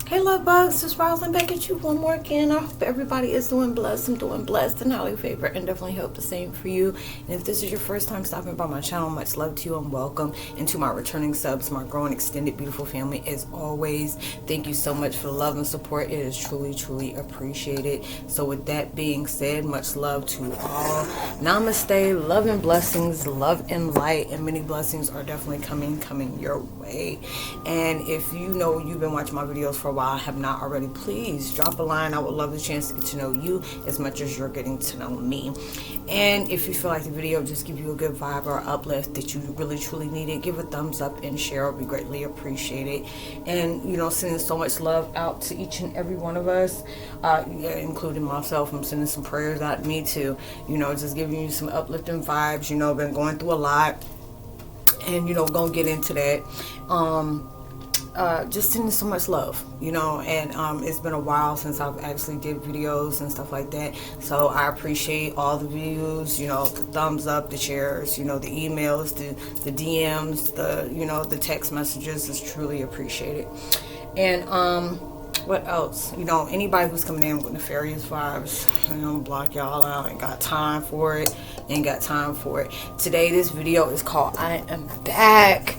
Hey love bugs, it's Roslynn back at you one more again. I hope everybody is doing blessed. I'm doing blessed and highly favored, and definitely hope the same for you. And if this is your first time stopping by my channel, much love to you and welcome. And to my returning subs, my growing extended beautiful family, as always, thank you so much for the love and support. It is truly appreciated. So with that being said, much love to all. Namaste, love and blessings, love and light, and many blessings are definitely coming your way. And if you know you've been watching my videos for a while, have not already, please drop a line. I would love the chance to get to know you as much as you're getting to know me. And if you feel like the video just give you a good vibe or uplift that you really truly need it, give a thumbs up and share. It would be greatly appreciated. And sending so much love out to each and every one of us, including myself. I'm sending some prayers out to me too, just giving you some uplifting vibes. Been going through a lot, and gonna get into that. Just sending so much love, and it's been a while since I've actually did videos and stuff like that, so I appreciate all the views, the thumbs up, the shares, the emails, the DMs, the text messages is truly appreciated. And what else? Anybody who's coming in with nefarious vibes, block y'all out. Ain't got time for it. Today, this video is called I Am Back.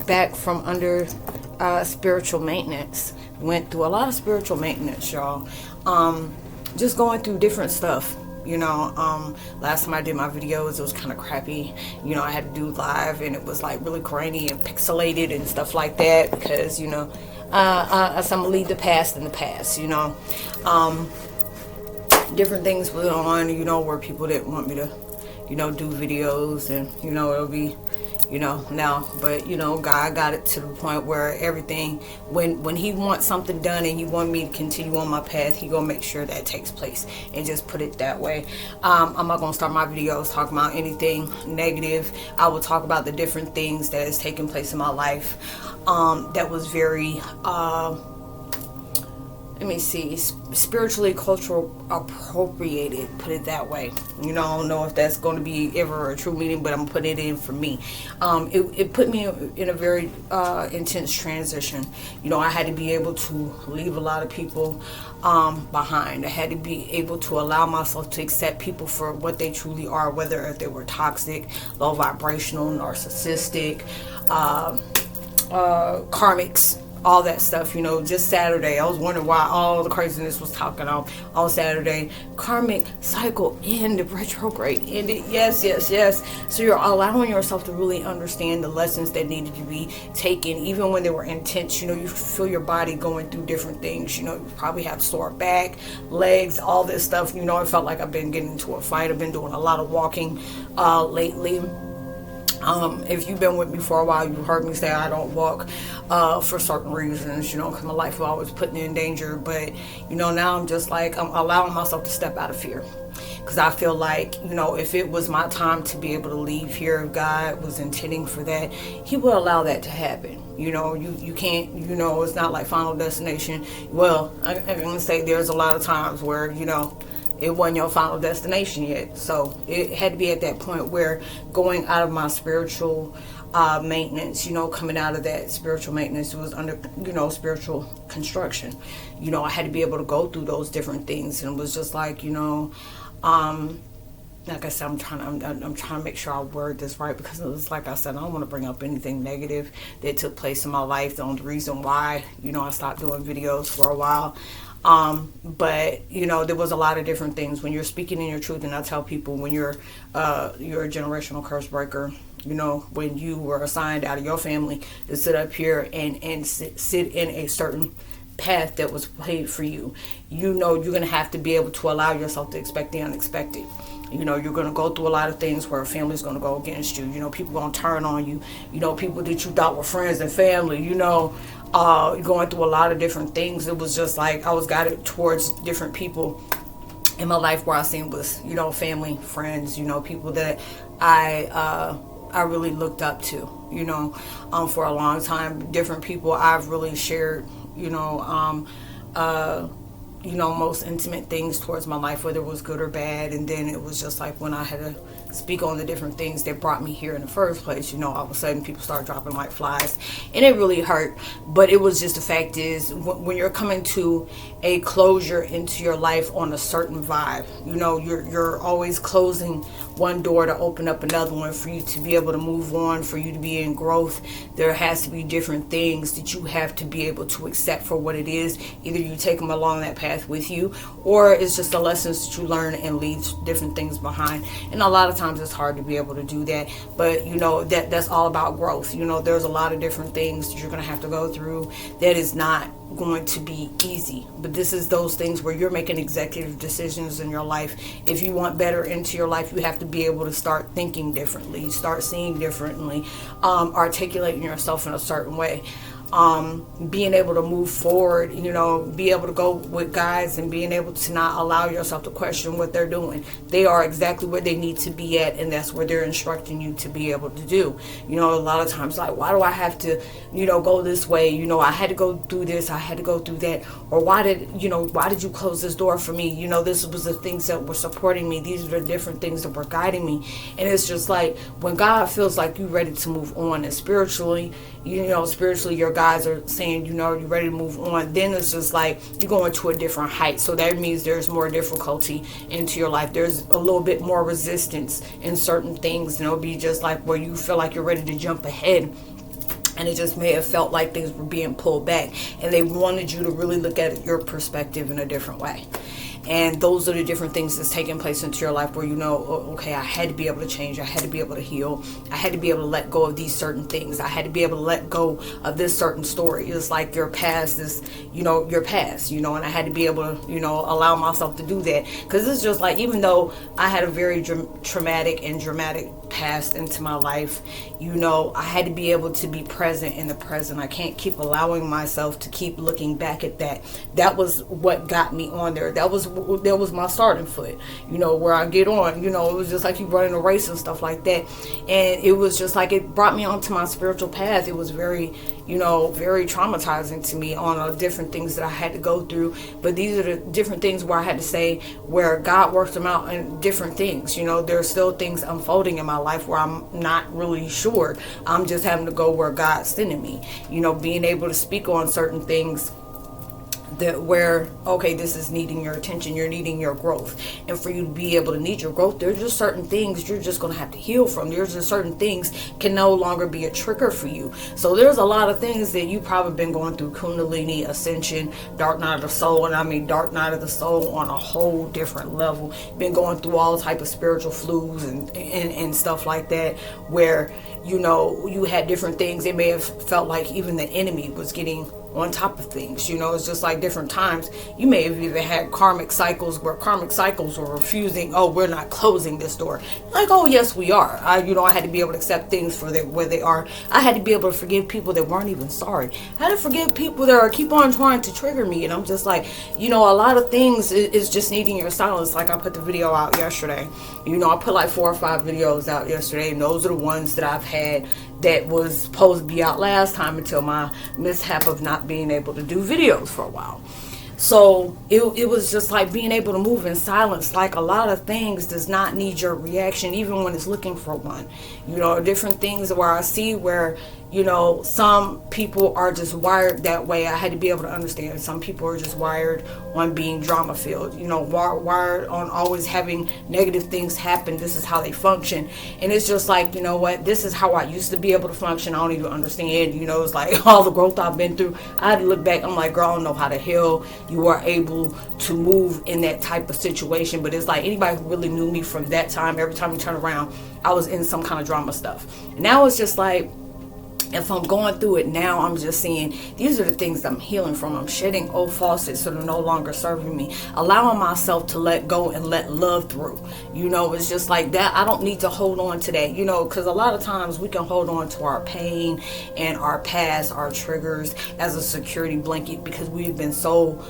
Back from under spiritual maintenance. Went through a lot of spiritual maintenance, y'all. Just going through different stuff. Last time I did my videos, it was kind of crappy. I had to do live, and it was like really grainy and pixelated and stuff like that because, I'm gonna leave the past in the past, different things went on, where people didn't want me to, do videos, and, it'll be, now, but, God got it to the point where everything, when he wants something done and he wants me to continue on my path, he gonna make sure that takes place, and just put it that way. I'm not gonna start my videos talking about anything negative. I will talk about the different things that has taken place in my life, that was very, spiritually cultural appropriated, put it that way. I don't know if that's going to be ever a true meaning, but I'm putting it in for me. It put me in a very intense transition. I had to be able to leave a lot of people behind. I had to be able to allow myself to accept people for what they truly are, whether if they were toxic, low vibrational, narcissistic, karmics, all that stuff. Just Saturday, I was wondering why all the craziness was talking on Saturday. Karmic cycle ended, retrograde ended. Yes. So you're allowing yourself to really understand the lessons that needed to be taken, even when they were intense. You feel your body going through different things. You probably have sore back, legs, all this stuff. It felt like I've been getting into a fight. I've been doing a lot of walking lately. If you've been with me for a while, you've heard me say I don't walk for certain reasons, because my life was always putting in danger. But, now I'm just like, I'm allowing myself to step out of fear. Because I feel like, if it was my time to be able to leave here, if God was intending for that, he will allow that to happen. You can't, it's not like Final Destination. Well, I'm going to say there's a lot of times where, it wasn't your final destination yet. So it had to be at that point where going out of my spiritual maintenance, coming out of that spiritual maintenance, it was under, spiritual construction. I had to be able to go through those different things. And it was just like, like I said, I'm trying to make sure I word this right, because it was like I said, I don't want to bring up anything negative that took place in my life. The only reason why, I stopped doing videos for a while. But there was a lot of different things when you're speaking in your truth. And I tell people, when you're a generational curse breaker, when you were assigned out of your family to sit up here and sit in a certain path that was paved for you, you're going to have to be able to allow yourself to expect the unexpected. You're going to go through a lot of things where a family's going to go against you. People going to turn on you. People that you thought were friends and family, going through a lot of different things. It was just like I was guided towards different people in my life where I seen was, family, friends, people that I really looked up to, for a long time. Different people I've really shared, most intimate things towards my life, whether it was good or bad. And then it was just like when I had to speak on the different things that brought me here in the first place. All of a sudden people start dropping like flies, and it really hurt. But it was just, the fact is, when you're coming to a closure into your life on a certain vibe, you're always closing one door to open up another one for you to be able to move on, for you to be in growth. There has to be different things that you have to be able to accept for what it is. Either you take them along that path with you, or it's just the lessons that you learn and leave different things behind. And a lot of times it's hard to be able to do that, but that's all about growth. There's a lot of different things that you're going to have to go through that is not going to be easy, but this is those things where you're making executive decisions in your life. If you want better into your life, you have to be able to start thinking differently, start seeing differently, articulating yourself in a certain way, being able to move forward, be able to go with guys and being able to not allow yourself to question what they're doing. They are exactly where they need to be at, and that's where they're instructing you to be able to do. A lot of times, like, why do I have to, go this way? I had to go through this, I had to go through that, or why did you close this door for me? This was the things that were supporting me. These are the different things that were guiding me. And it's just like, when God feels like you're ready to move on, and spiritually your guys are saying, you're ready to move on, then it's just like you're going to a different height. So that means there's more difficulty into your life. There's a little bit more resistance in certain things, and it'll be just like where you feel like you're ready to jump ahead, and it just may have felt like things were being pulled back, and they wanted you to really look at your perspective in a different way. And those are the different things that's taking place into your life where okay, I had to be able to change. I had to be able to heal. I had to be able to let go of these certain things. I had to be able to let go of this certain story. It's like your past is, your past, and I had to be able to, allow myself to do that. Because it's just like, even though I had a very traumatic and dramatic past into my life, I had to be able to be present in the present. I can't keep allowing myself to keep looking back at that. That was what got me on there. That was my starting foot, where I get on, it was just like you running a race and stuff like that. And it was just like, it brought me onto my spiritual path. It was very, very traumatizing to me on different things that I had to go through. But these are the different things where I had to say, where God works them out in different things. There's still things unfolding in my life where I'm not really sure. I'm just having to go where God's sending me, being able to speak on certain things that where, okay, this is needing your attention, you're needing your growth. And for you to be able to need your growth, there's just certain things you're just going to have to heal from. There's just certain things can no longer be a trigger for you. So there's a lot of things that you probably been going through: Kundalini, Ascension, Dark Night of the Soul. And I mean Dark Night of the Soul on a whole different level. Been going through all type of spiritual flus and stuff like that, where you had different things. It may have felt like even the enemy was getting on top of things. It's just like different times. You may have even had karmic cycles where karmic cycles were refusing, oh, we're not closing this door. Like, oh, yes, we are. I had to be able to accept things for where they are. I had to be able to forgive people that weren't even sorry. I had to forgive people that are keep on trying to trigger me. And I'm just like, a lot of things is just needing your silence. Like, I put the video out yesterday. I put like 4 or 5 videos out yesterday, and those are the ones that I've had that was supposed to be out last time until my mishap of not being able to do videos for a while. So it was just like being able to move in silence. Like, a lot of things does not need your reaction, even when it's looking for one. Different things where I see where, some people are just wired that way. I had to be able to understand. Some people are just wired on being drama filled, wired on always having negative things happen. This is how they function. And it's just like, what? This is how I used to be able to function. I don't even understand. It's like all the growth I've been through. I had to look back. I'm like, girl, I don't know how the hell you are able to move in that type of situation. But it's like, anybody who really knew me from that time, every time you turn around, I was in some kind of drama stuff. And now it's just like, if I'm going through it now, I'm just seeing these are the things I'm healing from. I'm shedding old faucets that are no longer serving me, allowing myself to let go and let love through. It's just like that. I don't need to hold on to that, because a lot of times we can hold on to our pain and our past, our triggers as a security blanket, because we've been so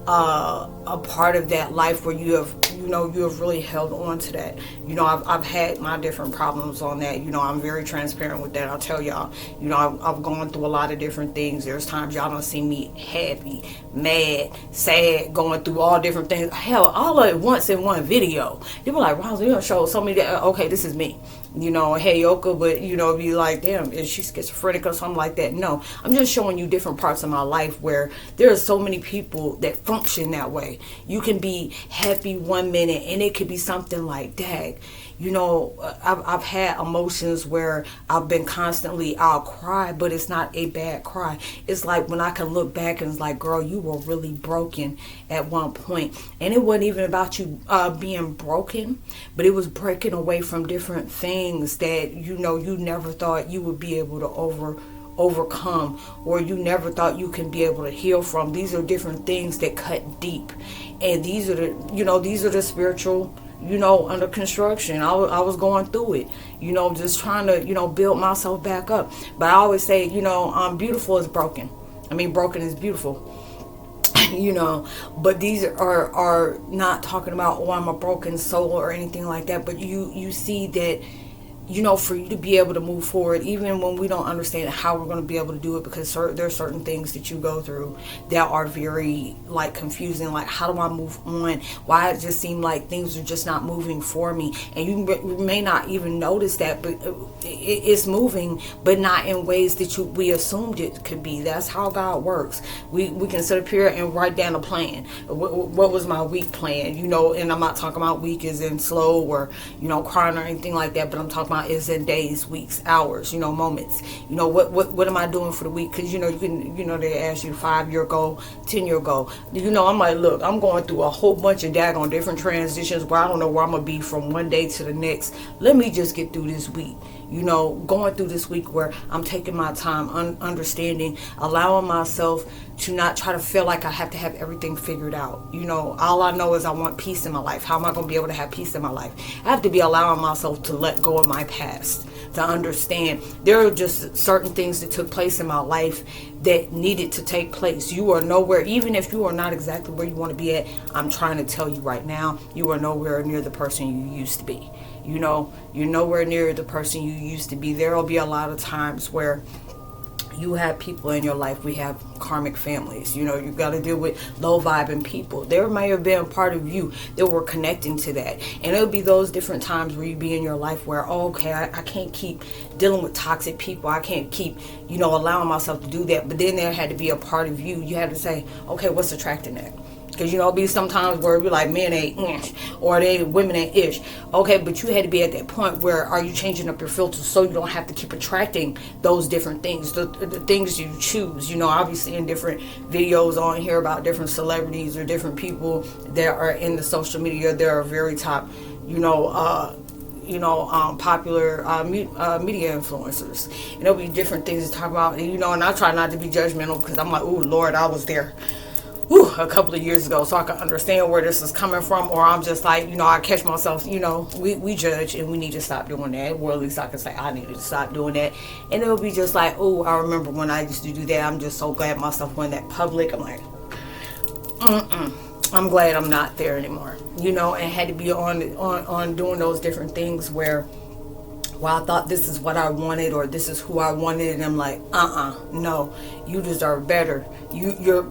a part of that life where you you know, you have really held on to that. You know, I've had my different problems on that. You know, I'm very transparent with that. I'll tell y'all, you know, I've gone through a lot of different things. There's times y'all don't see me happy, mad, sad, going through all different things. Hell, all at once in one video. You be like, Roslynn, you don't show so many that, okay, this is me. You know, Heyoka, but you know, be like, damn, is she schizophrenic or something like that? No, I'm just showing you different parts of my life where there are so many people that function that way. You can be happy one minute and it could be something like, dag, you know, I've had emotions where I've been constantly, I'll cry, but it's not a bad cry. It's like when I can look back and it's like, girl, you were really broken at one point. And it wasn't even about you being broken, but it was breaking away from different things that, you know, you never thought you would be able to overcome, or you never thought you can be able to heal from. These are different things that cut deep. And these are the spiritual, you know, under construction. I was going through it, you know, just trying to, you know, build myself back up. But I always say, you know, beautiful is broken. I mean, broken is beautiful. You know, but these are not talking about, oh, I'm a broken soul or anything like that. But you see that, you know, for you to be able to move forward, even when we don't understand how we're going to be able to do it, because there are certain things that you go through that are very, like, confusing. Like, how do I move on? Why it just seems like things are just not moving for me? And you may not even notice that, but it's moving, but not in ways that we assumed it could be. That's how God works. We can sit up here and write down a plan. What was my week plan? You know, and I'm not talking about week as in slow or, you know, crying or anything like that, but I'm talking about is in days, weeks, hours, you know, moments. You know, what am I doing for the week? Because, you know, you can, you know, they ask you 5-year goal, 10-year goal. You know, I'm like, look, I'm going through a whole bunch of daggone different transitions where I don't know where I'm going to be from one day to the next. Let me just get through this week. You know, going through this week where I'm taking my time, understanding, allowing myself to not try to feel like I have to have everything figured out. You know, all I know is I want peace in my life. How am I going to be able to have peace in my life? I have to be allowing myself to let go of my past, to understand there are just certain things that took place in my life that needed to take place. You are nowhere, even if you are not exactly where you want to be at, I'm trying to tell you right now, you are nowhere near the person you used to be. You know, you're nowhere near the person you used to be. There will be a lot of times where you have people in your life. We have karmic families. You know, you got to deal with low vibing people. There may have been a part of you that were connecting to that. And it'll be those different times where you be in your life where, oh, okay, I can't keep dealing with toxic people. I can't keep, you know, allowing myself to do that. But then there had to be a part of you. You had to say, okay, what's attracting that? Because, you know, it'll be sometimes where we're like, men ain't ish, or women ain't ish. Okay, but you had to be at that point where are you changing up your filters so you don't have to keep attracting those different things, the things you choose. You know, obviously in different videos on here about different celebrities or different people that are in the social media, there are very top, popular media influencers. And there'll be different things to talk about. And, you know, and I try not to be judgmental because I'm like, oh, Lord, I was there. A couple of years ago, so I can understand where this is coming from. Or I'm just like, you know, I catch myself, you know, we judge and we need to stop doing that. Or at least I can say I needed to stop doing that. And it'll be just like, oh, I remember when I used to do that. I'm just so glad myself went that public. I'm like, I'm glad I'm not there anymore. You know, and had to be on doing those different things where I thought this is what I wanted or this is who I wanted, and I'm like, no, you deserve better. You're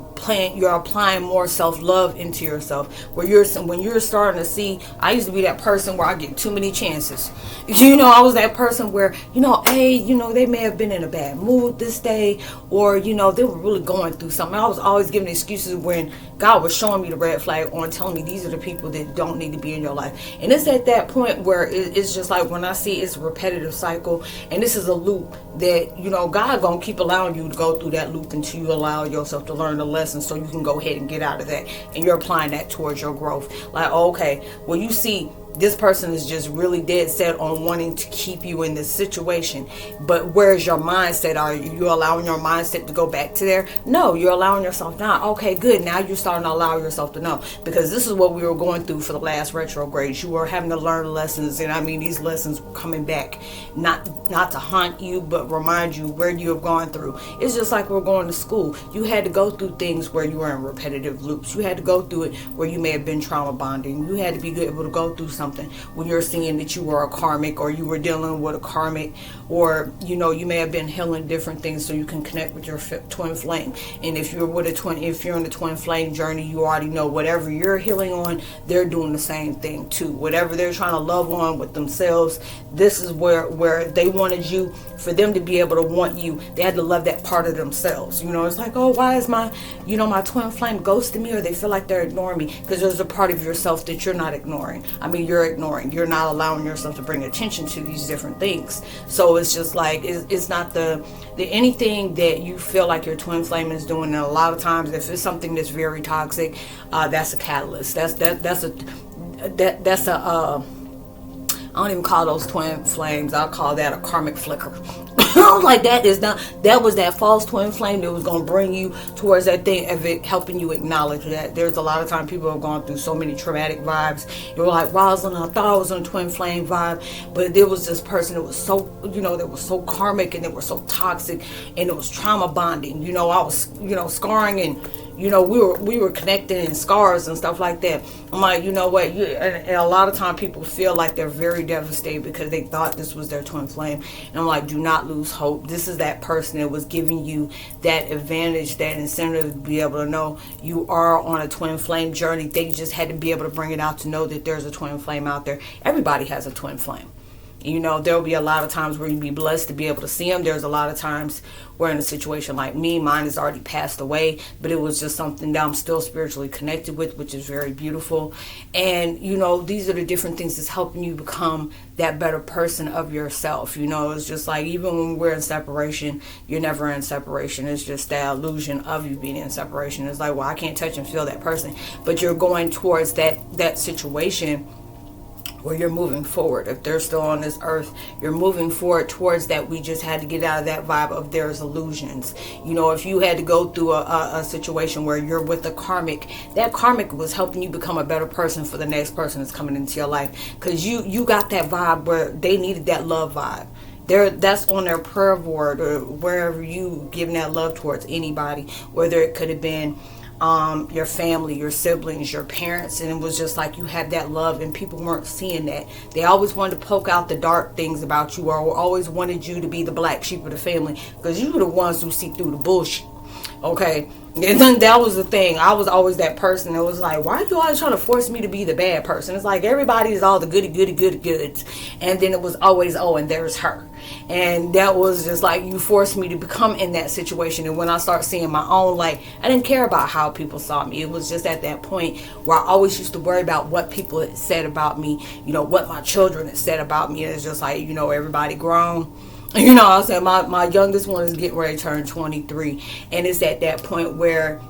applying more self-love into yourself. When you're starting to see, I used to be that person where I get too many chances. You know, I was that person where, you know, hey, you know, they may have been in a bad mood this day, or, you know, they were really going through something. I was always giving excuses when God was showing me the red flag on telling me these are the people that don't need to be in your life. And it's at that point where it's just like when I see it's a repetitive cycle, and this is a loop that, you know, God gonna keep allowing you to go through that loop until you allow yourself to learn the lesson so you can go ahead and get out of that, and you're applying that towards your growth. Like, okay, well, you see This person is just really dead set on wanting to keep you in this situation. But where's your mindset? Are you allowing your mindset to go back to there? No, you're allowing yourself not. Okay, good. Now you're starting to allow yourself to know, because this is what we were going through for the last retrograde. You were having to learn lessons, and I mean, these lessons were coming back, not to haunt you, but remind you where you have gone through. It's just like we're going to school. You had to go through things where you were in repetitive loops. You had to go through it where you may have been trauma bonding. You had to be able to go through something when you're seeing that you were a karmic, or you were dealing with a karmic, or you may have been healing different things so you can connect with your twin flame. And if you're in the twin flame journey, you already know whatever you're healing on, they're doing the same thing too. Whatever they're trying to love on with themselves, this is where they wanted you, for them to be able to want you, they had to love that part of themselves. It's like, oh, why is my twin flame ghosting me, or they feel like they're ignoring me? Because there's a part of yourself that you're not ignoring. I mean, you're ignoring. You're not allowing yourself to bring attention to these different things. So it's just like, it's not the anything that you feel like your twin flame is doing. And a lot of times, if it's something that's very toxic, that's a catalyst. That's a I don't even call those twin flames. I'll call that a karmic flicker. Like that was that false twin flame that was going to bring you towards that thing of it, helping you acknowledge that. There's a lot of time people have gone through so many traumatic vibes. You're like, Roslynn, I thought I was on a twin flame vibe, but there was this person that was so, that was so karmic, and they were so toxic, and it was trauma bonding. I was, scarring, and we were connecting in scars and stuff like that. I'm like, you know what? And a lot of time people feel like they're very devastated because they thought this was their twin flame. And I'm like, do not lose hope. This is that person that was giving you that advantage, that incentive to be able to know you are on a twin flame journey. They just had to be able to bring it out to know that there's a twin flame out there. Everybody has a twin flame. There'll be a lot of times where you'll be blessed to be able to see them. There's a lot of times where, in a situation like me, mine has already passed away, but it was just something that I'm still spiritually connected with, which is very beautiful. And, these are the different things that's helping you become that better person of yourself. It's just like, even when we're in separation, you're never in separation. It's just that illusion of you being in separation. It's like, well, I can't touch and feel that person, but you're going towards that situation where you're moving forward. If they're still on this earth, you're moving forward towards that. We just had to get out of that vibe of there's illusions. If you had to go through a situation where you're with a karmic, that karmic was helping you become a better person for the next person that's coming into your life, because you got that vibe where they needed that love vibe. That's on their prayer board, or wherever you giving that love towards anybody, whether it could have been your family, your siblings, your parents, and it was just like you had that love, and people weren't seeing that. They always wanted to poke out the dark things about you, or always wanted you to be the black sheep of the family, because you were the ones who see through the bullshit. Okay, and then that was the thing. I was always that person that was like, why are you always trying to force me to be the bad person? It's like everybody is all the goody goods, and then it was always, oh, and there's her. And that was just like, you forced me to become in that situation. And when I started seeing my own light, I didn't care about how people saw me. It was just at that point where I always used to worry about what people had said about me, what my children had said about me. And it's just like, everybody grown. I said my youngest one is getting ready to turn 23, and it's at that point where,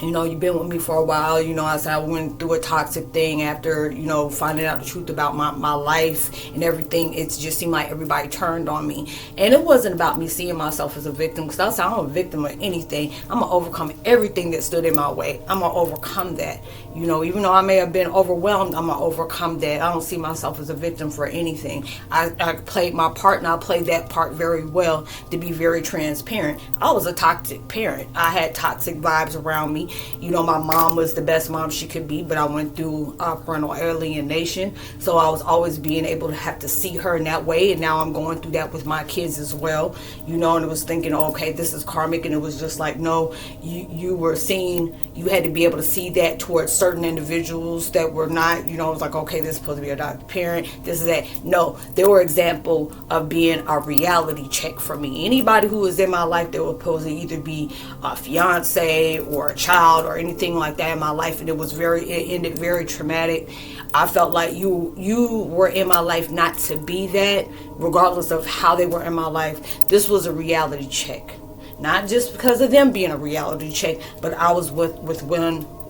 you've been with me for a while. I said I went through a toxic thing after, finding out the truth about my life and everything. It just seemed like everybody turned on me. And it wasn't about me seeing myself as a victim, because I said I'm a victim of anything. I'm going to overcome everything that stood in my way. I'm going to overcome that. Even though I may have been overwhelmed, I'm going to overcome that. I don't see myself as a victim for anything. I played my part, and I played that part very well, to be very transparent. I was a toxic parent. I had toxic vibes around me. My mom was the best mom she could be, but I went through parental alienation. So I was always being able to have to see her in that way. And now I'm going through that with my kids as well. And it was thinking, okay, this is karmic. And it was just like, no, you were seeing, you had to be able to see that towards certain individuals that were not, it was like, okay, this is supposed to be a adopted parent. This is that. No, they were example of being a reality check for me. Anybody who was in my life that was supposed to either be a fiance or a child or anything like that in my life, and it ended very traumatic. I felt like you were in my life not to be that, regardless of how they were in my life. This was a reality check, not just because of them being a reality check, but I was with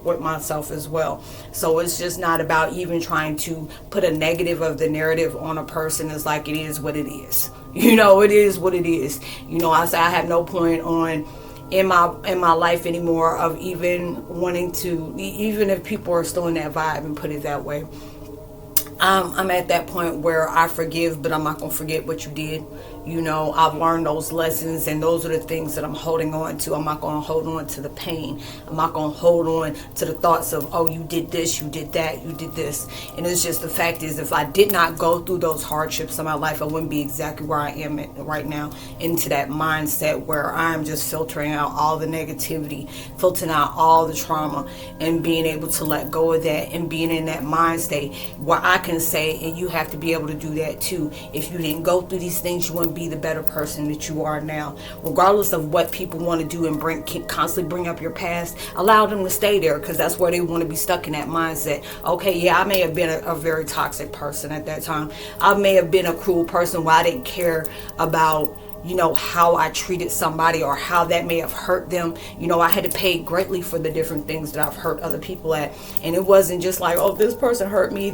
with myself as well. So it's just not about even trying to put a negative of the narrative on a person. It's like, it is what it is. It is what it is. I say I have no point on in my life anymore of even wanting to, even if people are still in that vibe, and put it that way. I'm at that point where I forgive, but I'm not going to forget what you did. I've learned those lessons, and those are the things that I'm holding on to. I'm not going to hold on to the pain. I'm not going to hold on to the thoughts of, oh, you did this, you did that, you did this. And it's just, the fact is, if I did not go through those hardships in my life, I wouldn't be exactly where I am right now, into that mindset where I'm just filtering out all the negativity, filtering out all the trauma, and being able to let go of that, and being in that mind state where I can say, and you have to be able to do that too, if you didn't go through these things, you wouldn't be the better person that you are now. Regardless of what people want to do and constantly bring up your past, allow them to stay there, because that's where they want to be stuck, in that mindset. Okay, yeah, I may have been a very toxic person at that time. I may have been a cruel person where I didn't care about how I treated somebody, or how that may have hurt them. I had to pay greatly for the different things that I've hurt other people at. And it wasn't just like, oh, this person hurt me,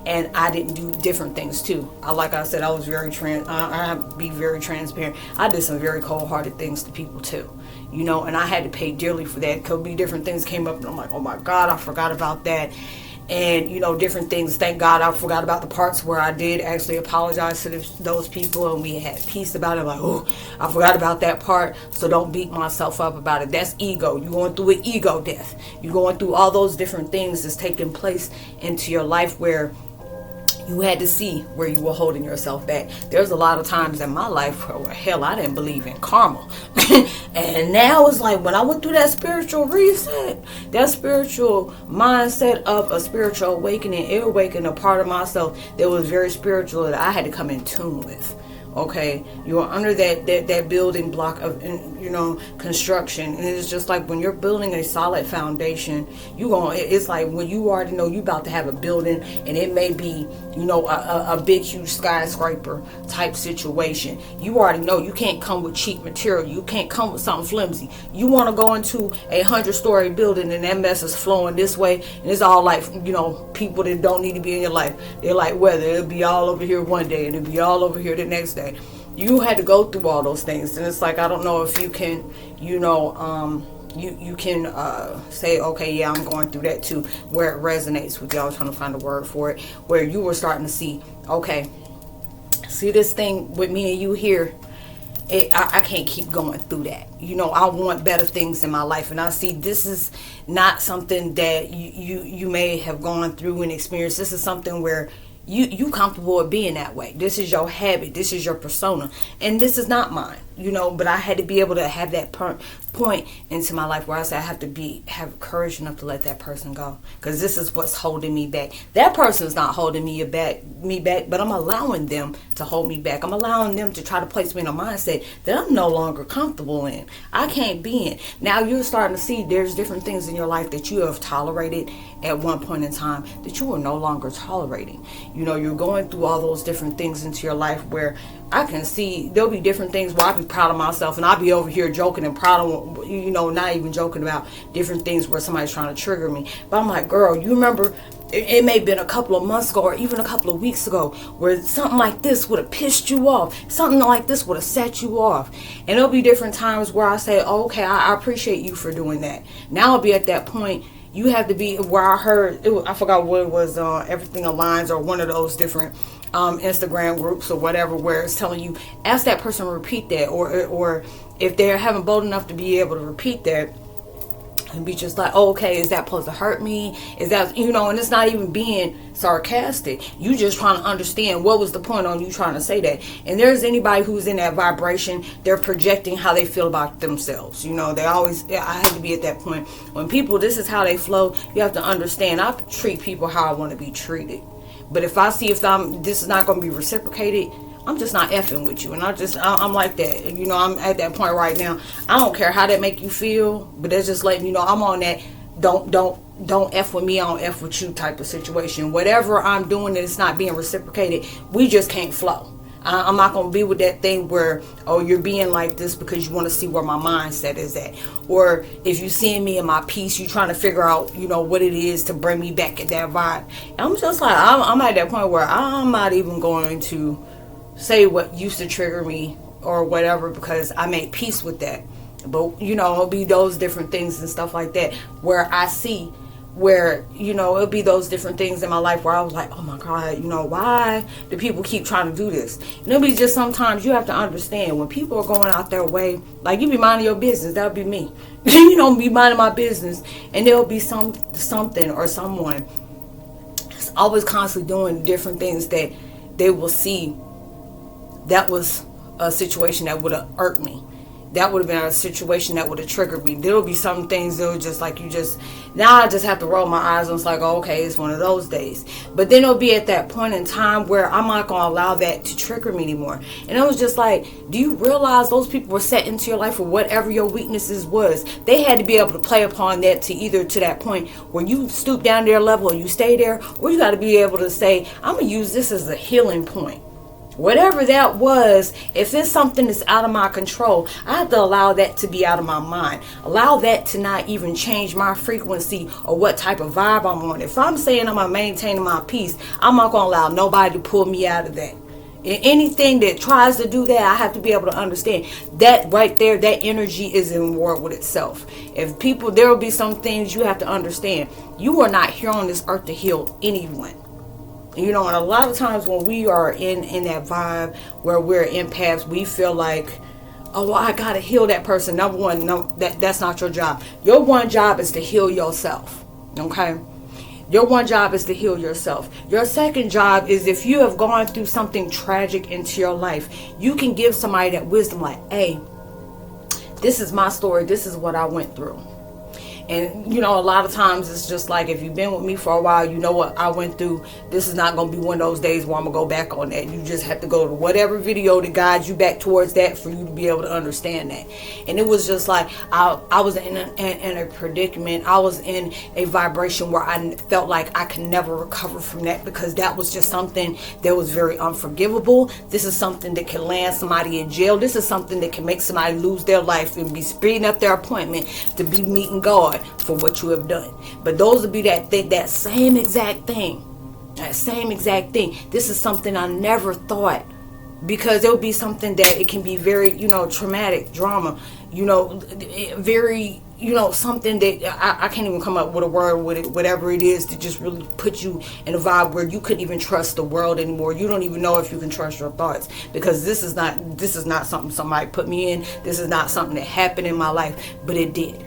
and I didn't do different things too. Like I said, I was I be very transparent. I did some very cold-hearted things to people too. And I had to pay dearly for that. Could be different things came up, and I'm like, oh my God, I forgot about that. And, different things. Thank God I forgot about the parts where I did actually apologize to those people, and we had peace about it. Like, oh, I forgot about that part. So don't beat myself up about it. That's ego. You're going through an ego death. You're going through all those different things that's taking place into your life where you had to see where you were holding yourself back. There's a lot of times in my life where, hell, I didn't believe in karma. And now it's like, when I went through that spiritual reset, that spiritual mindset of a spiritual awakening, it awakened a part of myself that was very spiritual, that I had to come in tune with. Okay, you are under that building block of construction, and it's just like when you're building a solid foundation, it's like when you already know you about to have a building, and it may be a big huge skyscraper type situation. You already know you can't come with cheap material. You can't come with something flimsy. You want to go into a 100-story building, and that mess is flowing this way, and it's all like people that don't need to be in your life. They're like weather. It'll be all over here one day, and it'll be all over here the next day. You had to go through all those things, and it's like, I don't know if you can you can say, okay, yeah, I'm going through that too, where it resonates with you. I was trying to find a word for it, where you were starting to see, okay, see this thing with me and you here, I can't keep going through that. I want better things in my life, and I see this is not something that you may have gone through and experienced. This is something where you comfortable with being that way. This is your habit. This is your persona. And this is not mine, but I had to be able to have that point into my life where I said I have to have courage enough to let that person go. Because this is what's holding me back. That person's not holding me back, but I'm allowing them to hold me back. I'm allowing them to try to place me in a mindset that I'm no longer comfortable in. I can't be in. Now you're starting to see there's different things in your life that you have tolerated at one point in time that you are no longer tolerating. You're going through all those different things into your life where I can see there'll be different things where I'll be proud of myself, and I'll be over here joking and proud of, not even joking about different things where somebody's trying to trigger me. But I'm like, girl, you remember, it may have been a couple of months ago or even a couple of weeks ago where something like this would have pissed you off. Something like this would have set you off. And there'll be different times where I say, oh, okay, I appreciate you for doing that. Now I'll be at that point. You have to be where I heard, I forgot what it was, Everything Aligns, or one of those different Instagram groups or whatever, where it's telling you, ask that person to repeat that, or if they're having bold enough to be able to repeat that, and be just like, oh, okay, is that supposed to hurt me? Is that, and it's not even being sarcastic. You just trying to understand what was the point on you trying to say that. And there's anybody who's in that vibration, they're projecting how they feel about themselves. They always, I had to be at that point. When people, this is how they flow, you have to understand, I treat people how I want to be treated. But if I see this is not going to be reciprocated, I'm just not effing with you. And I'm like that. I'm at that point right now. I don't care how that make you feel, but that's just letting you know I'm on that don't F with me, I don't F with you type of situation. Whatever I'm doing that it's not being reciprocated, we just can't flow. I'm not going to be with that thing where, oh, you're being like this because you want to see where my mindset is at. Or if you seeing me in my peace, you trying to figure out, what it is to bring me back at that vibe. And I'm just like, I'm at that point where I'm not even going to say what used to trigger me or whatever, because I made peace with that. But, it'll be those different things and stuff like that where I see where, it'll be those different things in my life where I was like, oh my God, why do people keep trying to do this? And it'll be just sometimes you have to understand when people are going out their way, like you be minding your business, that'll be me. Be minding my business, and there'll be something or someone that's always constantly doing different things that they will see. That was a situation that would have irked me. That would have been a situation that would have triggered me. There'll be some things that were just like now I just have to roll my eyes and it's like, oh, okay, it's one of those days. But then it'll be at that point in time where I'm not going to allow that to trigger me anymore. And it was just like, do you realize those people were set into your life for whatever your weaknesses was? They had to be able to play upon that to either to that point where you stoop down to their level and you stay there, or you got to be able to say, I'm going to use this as a healing point. Whatever that was, if it's something that's out of my control, I have to allow that to be out of my mind. Allow that to not even change my frequency or what type of vibe I'm on. If I'm saying I'm maintaining my peace, I'm not going to allow nobody to pull me out of that. And anything that tries to do that, I have to be able to understand that right there, that energy is in war with itself. There will be some things you have to understand. You are not here on this earth to heal anyone. And a lot of times when we are in that vibe where we're empaths, we feel like, oh, well, I gotta heal that person. Number one, no, that's not your job. Your one job is to heal yourself. Okay? Your one job is to heal yourself. Your second job is, if you have gone through something tragic into your life, you can give somebody that wisdom like, hey, this is my story. This is what I went through. And, a lot of times it's just like, if you've been with me for a while, you know what I went through. This is not going to be one of those days where I'm going to go back on that. You just have to go to whatever video to guide you back towards that for you to be able to understand that. And it was just like, I was in a predicament. I was in a vibration where I felt like I could never recover from that, because that was just something that was very unforgivable. This is something that can land somebody in jail. This is something that can make somebody lose their life and be speeding up their appointment to be meeting God for what you have done. But those would be that same exact thing. That same exact thing. This is something I never thought, because it would be something that it can be very, traumatic drama, very, something that I can't even come up with a word with it, whatever it is, to just really put you in a vibe where you couldn't even trust the world anymore. You don't even know if you can trust your thoughts, because this is not something somebody put me in. This is not something that happened in my life, but it did.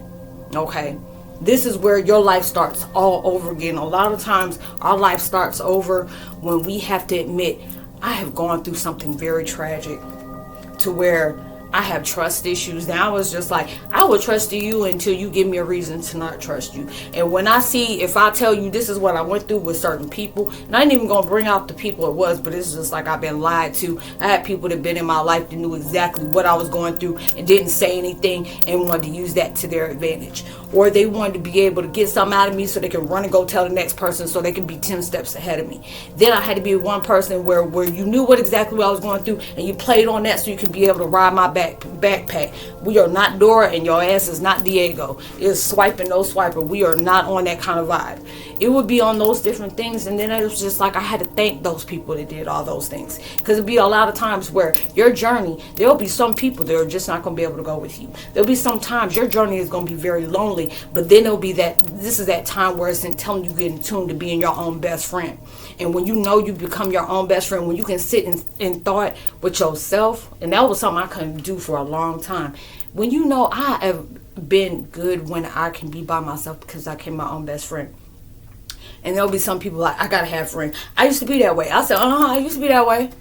Okay, this is where your life starts all over again. A lot of times our life starts over when we have to admit, I have gone through something very tragic to where I have trust issues. Now I was just like, I will trust you until you give me a reason to not trust you. And when if I tell you this is what I went through with certain people, and I ain't even gonna bring out the people it was, but it's just like I've been lied to. I had people that been in my life that knew exactly what I was going through and didn't say anything and wanted to use that to their advantage. Or they wanted to be able to get something out of me so they can run and go tell the next person so they can be 10 steps ahead of me. Then I had to be one person where you knew exactly what I was going through, and you played on that so you could be able to ride my backpack. We are not Dora, and your ass is not Diego. It's swiping, no swiper. We are not on that kind of vibe. It would be on those different things, and then it was just like I had to thank those people that did all those things, because it'd be a lot of times where your journey, there'll be some people that are just not going to be able to go with you. There'll be some times your journey is going to be very lonely, but then it'll be this is that time where it's in telling you get in tune to being your own best friend. And when you become your own best friend, when you can sit in thought with yourself, and that was something I couldn't do for a long time. When I have been good when I can be by myself because I became my own best friend. And there'll be some people like, I gotta have friends. I used to be that way. I said, I used to be that way.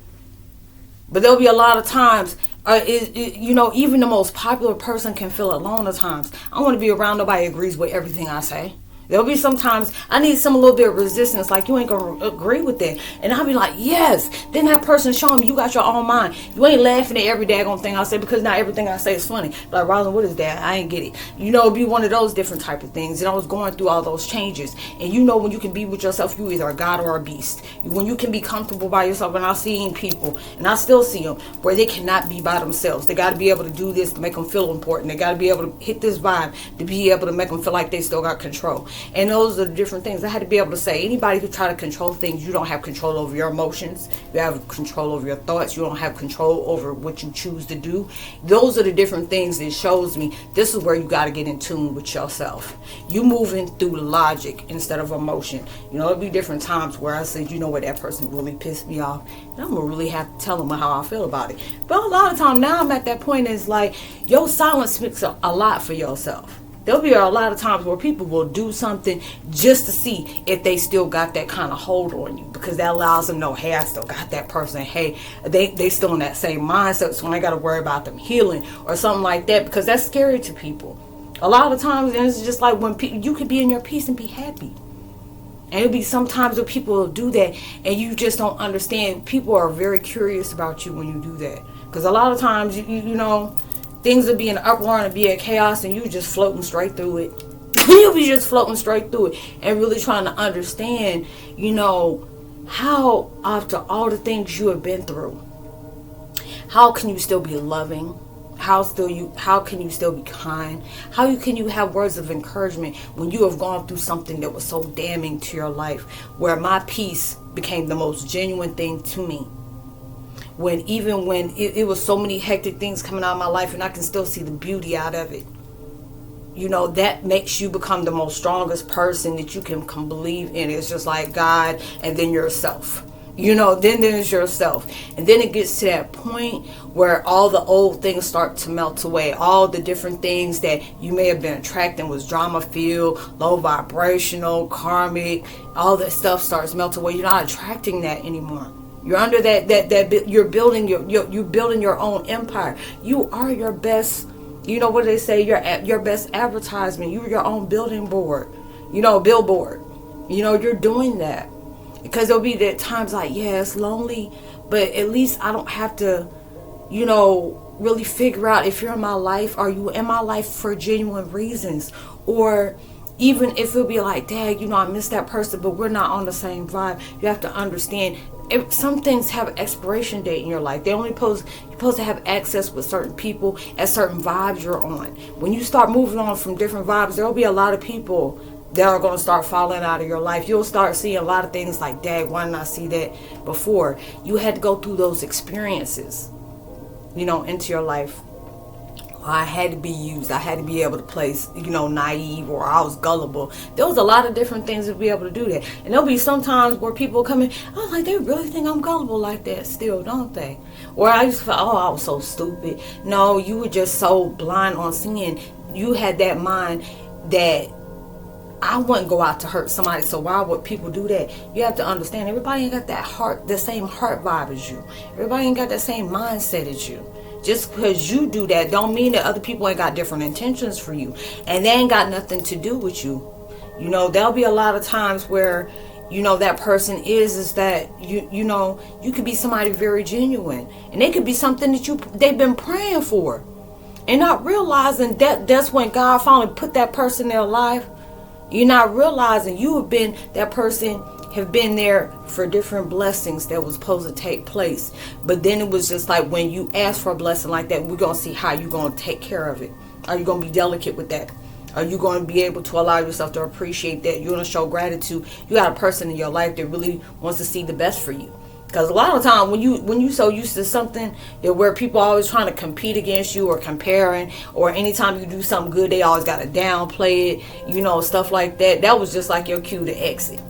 But there'll be a lot of times, even the most popular person can feel alone at times. I want to be around nobody who agrees with everything I say. There'll be sometimes I need some a little bit of resistance, like you ain't gonna agree with that, and I'll be like, yes. Then that person showing me you got your own mind. You ain't laughing at every daggone thing I say, because not everything I say is funny. Like, Roslynn, what is that? I ain't get it. It'd be one of those different type of things. And I was going through all those changes. And when you can be with yourself, you either a god or a beast. When you can be comfortable by yourself, and I've seen people, and I still see them, where they cannot be by themselves. They got to be able to do this to make them feel important. They got to be able to hit this vibe to be able to make them feel like they still got control. And those are the different things I had to be able to say. Anybody who try to control things, you don't have control over your emotions. You have control over your thoughts. You don't have control over what you choose to do. Those are the different things that shows me this is where you got to get in tune with yourself. You moving through logic instead of emotion. It'll be different times where I say, that person really pissed me off, and I'm gonna really have to tell them how I feel about it. But a lot of time now I'm at that point, it's like your silence speaks a lot for yourself. There'll be a lot of times where people will do something just to see if they still got that kind of hold on you, because that allows them to know, hey, I still got that person. Hey, they still in that same mindset, so I ain't got to worry about them healing or something like that, because that's scary to people. A lot of times, and it's just like when you could be in your peace and be happy. And it'll be sometimes when people will do that and you just don't understand. People are very curious about you when you do that. Because a lot of times, things will be in uproar and be in chaos, and you just floating straight through it. You'll be just floating straight through it and really trying to understand, how after all the things you have been through, how can you still be loving? How can you still be kind? How can you have words of encouragement when you have gone through something that was so damning to your life, where my peace became the most genuine thing to me? When it was so many hectic things coming out of my life, and I can still see the beauty out of it. That makes you become the most strongest person that you can believe in. It's just like God and then yourself. Then there's yourself. And then it gets to that point where all the old things start to melt away. All the different things that you may have been attracting was drama-filled, low vibrational, karmic, all that stuff starts melting away. You're not attracting that anymore. You're under that you're building you're building your own empire. You are your best, what do they say? You're your best advertisement. You're your own building board, billboard. You're doing that. Because there'll be that times like, yeah, it's lonely, but at least I don't have to, really figure out if you're in my life. Are you in my life for genuine reasons? Or even if it'll be like, dang, I miss that person, but we're not on the same vibe. You have to understand, some things have an expiration date in your life. You're supposed to have access with certain people at certain vibes you're on. When you start moving on from different vibes, there'll be a lot of people that are going to start falling out of your life. You'll start seeing a lot of things like, dang, why didn't I see that before? You had to go through those experiences, into your life. I had to be used. I had to be able to play, naive, or I was gullible. There was a lot of different things to be able to do that. And there'll be some times where people come in, I was like, they really think I'm gullible like that still, don't they? Or I just felt, I was so stupid. No, you were just so blind on seeing. You had that mind that I wouldn't go out to hurt somebody, so why would people do that? You have to understand, everybody ain't got that heart, the same heart vibe as you. Everybody ain't got that same mindset as you. Just because you do that don't mean that other people ain't got different intentions for you. And they ain't got nothing to do with you. There'll be a lot of times where, that person is that, you could be somebody very genuine. And it could be something that they've been praying for. And not realizing that's when God finally put that person in their life. You're not realizing that person have been there for different blessings that was supposed to take place. But then it was just like, when you ask for a blessing like that, we're going to see how you're going to take care of it. Are you going to be delicate with that? Are you going to be able to allow yourself to appreciate that? You're going to show gratitude. You got a person in your life that really wants to see the best for you. Because a lot of time when you so used to something where people are always trying to compete against you or comparing, or anytime you do something good, they always got to downplay it, stuff like that. That was just like your cue to exit.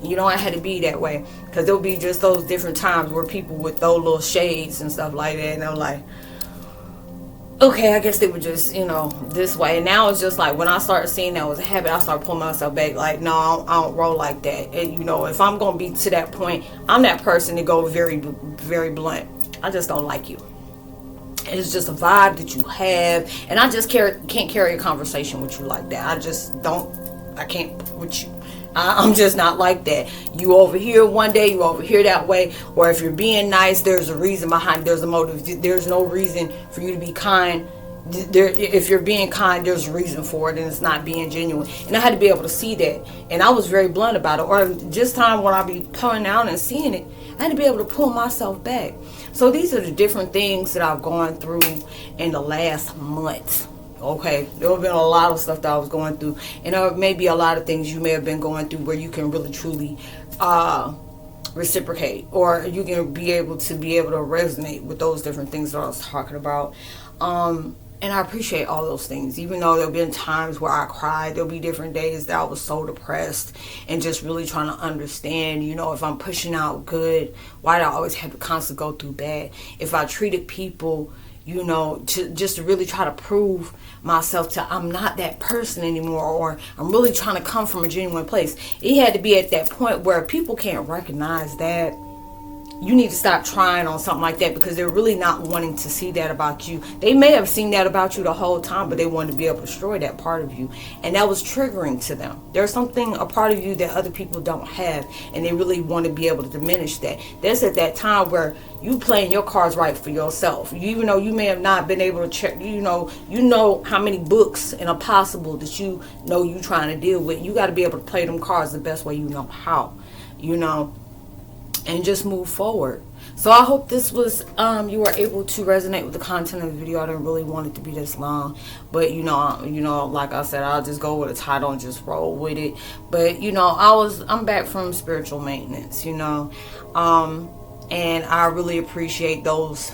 I had to be that way, because there'll be just those different times where people would throw little shades and stuff like that, and I'm like, okay, I guess they were just, this way. And now it's just like, when I started seeing that was a habit, I started pulling myself back. Like, no, I don't roll like that. And, if I'm going to be to that point, I'm that person to go very, very blunt. I just don't like you. It's just a vibe that you have. And I just can't carry a conversation with you like that. I just don't. I can't with you. I'm just not like that. You over here one day, you over here that way. Or if you're being nice, there's a reason behind it. There's a motive. There's no reason for you to be kind. If you're being kind, there's a reason for it, and it's not being genuine. And I had to be able to see that, and I was very blunt about it. Or just time when I be pulling out and seeing it, I had to be able to pull myself back. So these are the different things that I've gone through in the last month. Okay, there have been a lot of stuff that I was going through, and there may be a lot of things you may have been going through where you can really truly reciprocate, or you can be able to resonate with those different things that I was talking about. And I appreciate all those things, even though there have been times where I cried. There'll be different days that I was so depressed and just really trying to understand, if I'm pushing out good, why do I always have to constantly go through bad? If I treated people, to really try to prove myself to I'm not that person anymore, or I'm really trying to come from a genuine place. It had to be at that point where people can't recognize that. You need to stop trying on something like that, because they're really not wanting to see that about you. They may have seen that about you the whole time, but they wanted to be able to destroy that part of you. And that was triggering to them. There's a part of you that other people don't have, and they really want to be able to diminish that. That's at that time where you playing your cards right for yourself. Even though you may have not been able to check, you know how many books and impossible that you trying to deal with. You got to be able to play them cards the best way you know how, and just move forward. So I hope this was you were able to resonate with the content of the video. I didn't really want it to be this long, but like I said, I'll just go with a title and just roll with it. But I'm back from spiritual maintenance, and I really appreciate those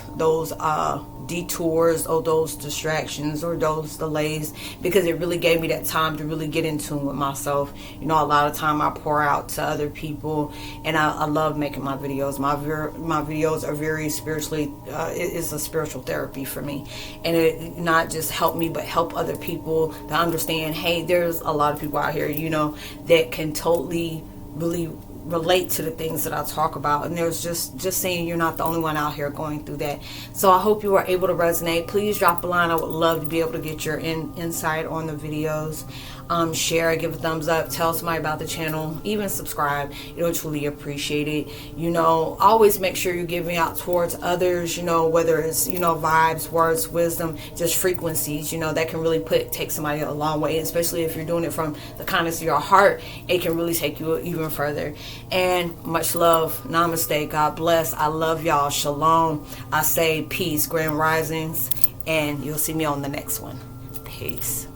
detours or those distractions or those delays, because it really gave me that time to really get in tune with myself. A lot of time I pour out to other people, and I love making my videos. My videos are very spiritually, it's a spiritual therapy for me, and it not just help me but help other people to understand, hey, there's a lot of people out here that can totally really relate to the things that I talk about, and there's just saying you're not the only one out here going through that. So I hope you were able to resonate. Please drop a line. I would love to be able to get your insight on the videos. Share, give a thumbs up, tell somebody about the channel, even subscribe. It would truly appreciate it. Always make sure you're giving out towards others, whether it's vibes, words, wisdom, just frequencies, that can really take somebody a long way, especially if you're doing it from the kindness of your heart. It can really take you even further. And much love. Namaste. God bless. I love y'all. Shalom. I say peace, grand risings, and you'll see me on the next one. Peace.